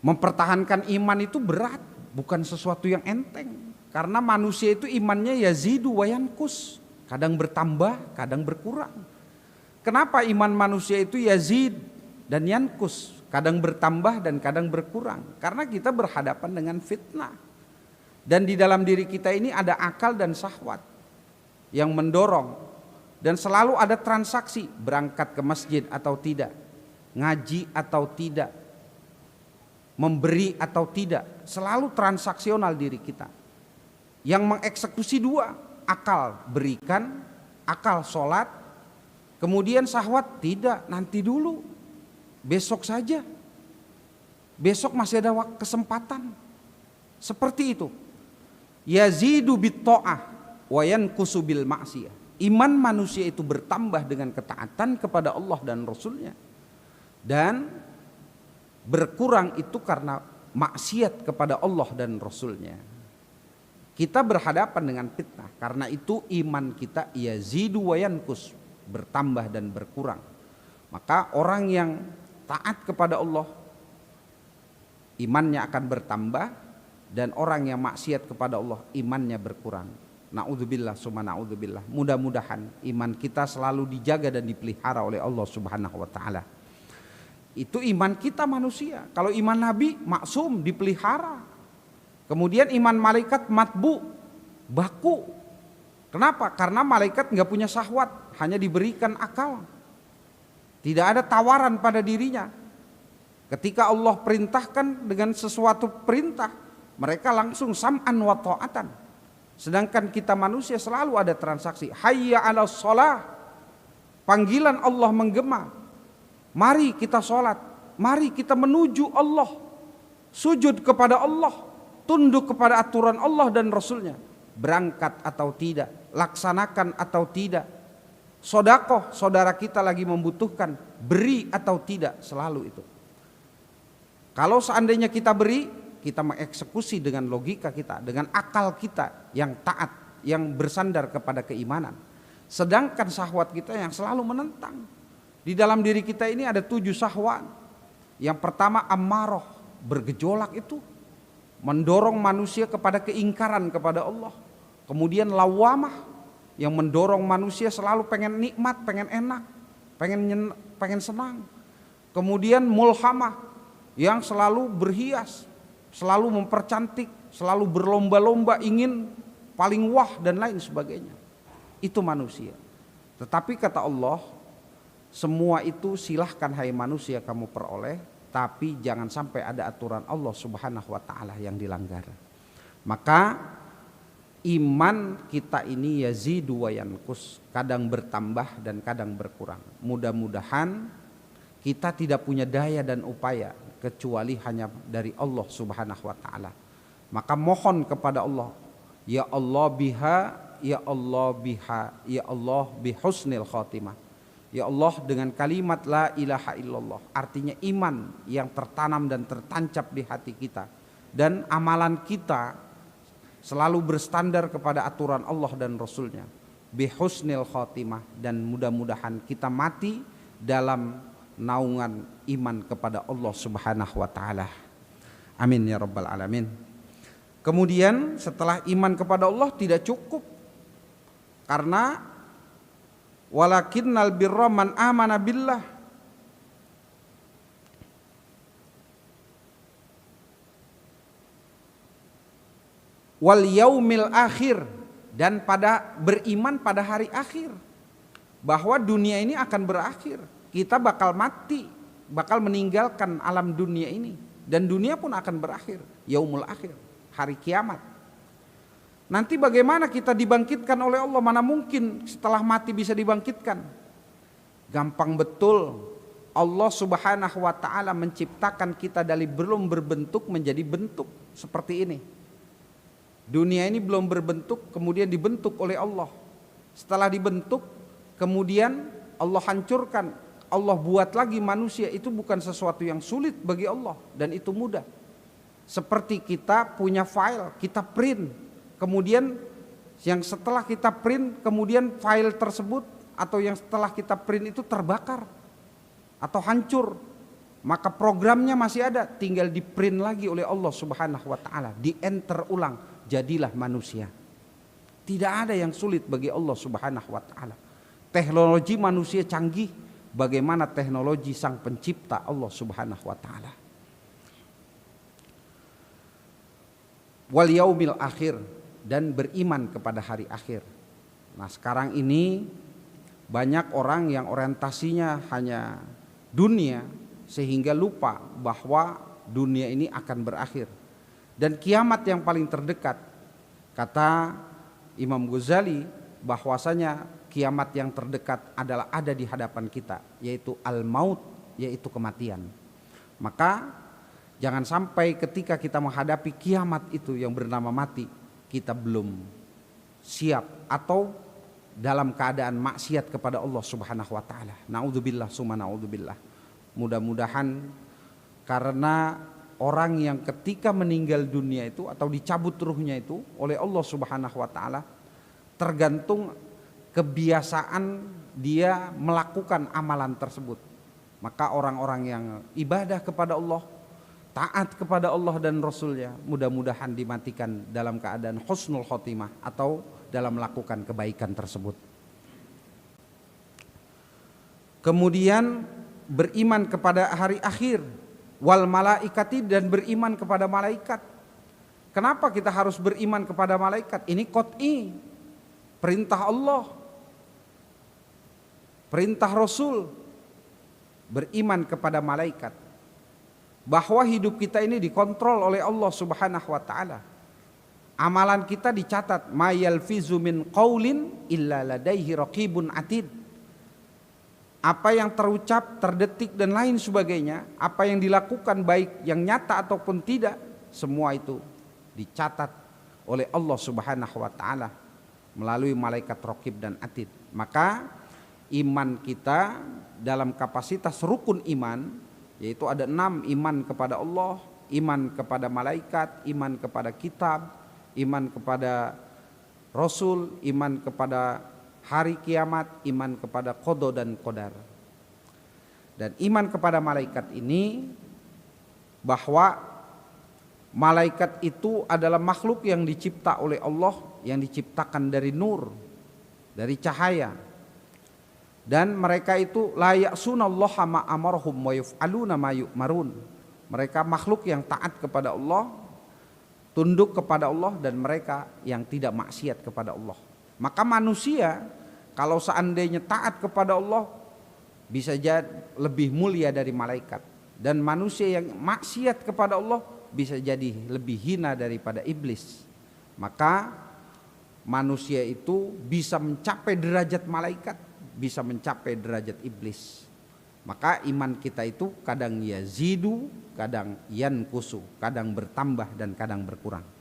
Mempertahankan iman itu berat, bukan sesuatu yang enteng. Karena manusia itu imannya yazidu wa yankus, kadang bertambah, kadang berkurang. Kenapa iman manusia itu yazid dan yankus, kadang bertambah dan kadang berkurang? Karena kita berhadapan dengan fitnah. Dan di dalam diri kita ini ada akal dan syahwat yang mendorong. Dan selalu ada transaksi, berangkat ke masjid atau tidak, ngaji atau tidak, memberi atau tidak. Selalu transaksional diri kita. Yang mengeksekusi dua, akal berikan, akal sholat, kemudian syahwat tidak, nanti dulu, besok saja, besok masih ada kesempatan. Seperti itu. Yazidu bit-ta'ah wa yankusu bil ma'siyah. Iman manusia itu bertambah dengan ketaatan kepada Allah dan Rasulnya, dan berkurang itu karena maksiat kepada Allah dan Rasulnya. Kita berhadapan dengan fitnah, karena itu iman kita yazidu wa yankus, bertambah dan berkurang. Maka orang yang taat kepada Allah imannya akan bertambah, dan orang yang maksiat kepada Allah imannya berkurang. Na'udzubillah summa na'udzubillah. Mudah-mudahan iman kita selalu dijaga dan dipelihara oleh Allah Subhanahu wa taala. Itu iman kita manusia. Kalau iman Nabi maksum, dipelihara. Kemudian iman malaikat matbu, baku. Kenapa? Karena malaikat nggak punya syahwat, hanya diberikan akal. Tidak ada tawaran pada dirinya. Ketika Allah perintahkan dengan sesuatu perintah, mereka langsung sam'an wa ta'atan. Sedangkan kita manusia selalu ada transaksi. Hayya 'alas shalah. Panggilan Allah menggema. Mari kita sholat, mari kita menuju Allah, sujud kepada Allah, tunduk kepada aturan Allah dan Rasulnya. Berangkat atau tidak, laksanakan atau tidak, sodakoh saudara kita lagi membutuhkan, beri atau tidak, selalu itu. Kalau seandainya kita beri, kita mengeksekusi dengan logika kita, dengan akal kita yang taat, yang bersandar kepada keimanan. Sedangkan syahwat kita yang selalu menentang. Di dalam diri kita ini ada 7 syahwat. Yang pertama ammaroh, bergejolak itu, mendorong manusia kepada keingkaran kepada Allah. Kemudian lawamah, yang mendorong manusia selalu pengen nikmat, pengen enak, pengen senang. Kemudian mulhamah, yang selalu berhias, selalu mempercantik, selalu berlomba-lomba ingin paling wah dan lain sebagainya. Itu manusia. Tetapi kata Allah, semua itu silahkan hai manusia kamu peroleh, tapi jangan sampai ada aturan Allah Subhanahu wa taala yang dilanggar. Maka iman kita ini yazidu wa yankus, kadang bertambah dan kadang berkurang. Mudah-mudahan kita tidak punya daya dan upaya kecuali hanya dari Allah Subhanahu wa taala. Maka mohon kepada Allah, ya Allah biha, ya Allah biha, ya Allah bihusnil khatimah. Ya Allah, dengan kalimat la ilaha illallah, artinya iman yang tertanam dan tertancap di hati kita, dan amalan kita selalu berstandar kepada aturan Allah dan Rasulnya, bihusnil khatimah, dan mudah-mudahan kita mati dalam naungan iman kepada Allah Subhanahu wa taala. Amin ya rabbal alamin. Kemudian setelah iman kepada Allah tidak cukup, karena walakinnal birra man amana billah. Wal yaumil akhir, dan pada beriman pada hari akhir, bahwa dunia ini akan berakhir. Kita bakal mati, bakal meninggalkan alam dunia ini, dan dunia pun akan berakhir. Yaumul akhir, hari kiamat. Nanti bagaimana kita dibangkitkan oleh Allah? Mana mungkin setelah mati bisa dibangkitkan? Gampang betul. Allah Subhanahu wa taala menciptakan kita dari belum berbentuk menjadi bentuk seperti ini. Dunia ini belum berbentuk, kemudian dibentuk oleh Allah. Setelah dibentuk, kemudian Allah hancurkan. Allah buat lagi manusia. Itu bukan sesuatu yang sulit bagi Allah, dan itu mudah. Seperti kita punya file, kita print, kemudian yang setelah kita print, kemudian file tersebut atau yang setelah kita print itu terbakar atau hancur. maka programnya masih ada, tinggal di print lagi oleh Allah Subhanahu wa taala, di enter ulang, jadilah manusia. Tidak ada yang sulit bagi Allah Subhanahu wa taala. Teknologi manusia canggih, bagaimana teknologi sang pencipta Allah Subhanahu wa taala. Wal yaumil akhir, dan beriman kepada hari akhir. Nah, sekarang ini banyak orang yang orientasinya hanya dunia, sehingga lupa bahwa dunia ini akan berakhir. Dan kiamat yang paling terdekat, kata Imam Ghazali, bahwasanya kiamat yang terdekat adalah ada di hadapan kita, yaitu al-maut, yaitu kematian. Maka jangan sampai ketika kita menghadapi kiamat itu yang bernama mati, kita belum siap atau dalam keadaan maksiat kepada Allah Subhanahu wa taala. Naudzubillah summa naudzubillah. Mudah-mudahan, karena orang yang ketika meninggal dunia itu atau dicabut ruhnya itu oleh Allah Subhanahu wa taala, tergantung kebiasaan dia melakukan amalan tersebut. Maka orang-orang yang ibadah kepada Allah, taat kepada Allah dan Rasulnya, mudah-mudahan dimatikan dalam keadaan husnul khotimah atau dalam melakukan kebaikan tersebut. Kemudian beriman kepada hari akhir, wal malaikati, dan beriman kepada malaikat. Kenapa kita harus beriman kepada malaikat? Ini qat'i, perintah Allah, perintah Rasul, beriman kepada malaikat, bahwa hidup kita ini dikontrol oleh Allah Subhanahu wa taala. Amalan kita dicatat, ma yalfizu min qaulin illa ladaihi raqibun atid. Apa yang terucap, terdetik dan lain sebagainya, apa yang dilakukan baik yang nyata ataupun tidak, semua itu dicatat oleh Allah Subhanahu wa taala melalui malaikat raqib dan atid. Maka iman kita dalam kapasitas rukun iman, yaitu ada 6: iman kepada Allah, iman kepada malaikat, iman kepada kitab, iman kepada Rasul, iman kepada hari kiamat, iman kepada qada dan qadar. Dan iman kepada malaikat ini, bahwa malaikat itu adalah makhluk yang dicipta oleh Allah, yang diciptakan dari nur, dari cahaya. Dan mereka itu la ya'sunallaha ma amarhum wa yaf'aluna ma yu'marun. Mereka makhluk yang taat kepada Allah, tunduk kepada Allah, dan mereka yang tidak maksiat kepada Allah. Maka manusia kalau seandainya taat kepada Allah bisa jadi lebih mulia dari malaikat, dan manusia yang maksiat kepada Allah bisa jadi lebih hina daripada iblis. Maka manusia itu bisa mencapai derajat malaikat, bisa mencapai derajat iblis. Maka iman kita itu kadang yazidu, kadang yankusu, kadang bertambah dan kadang berkurang.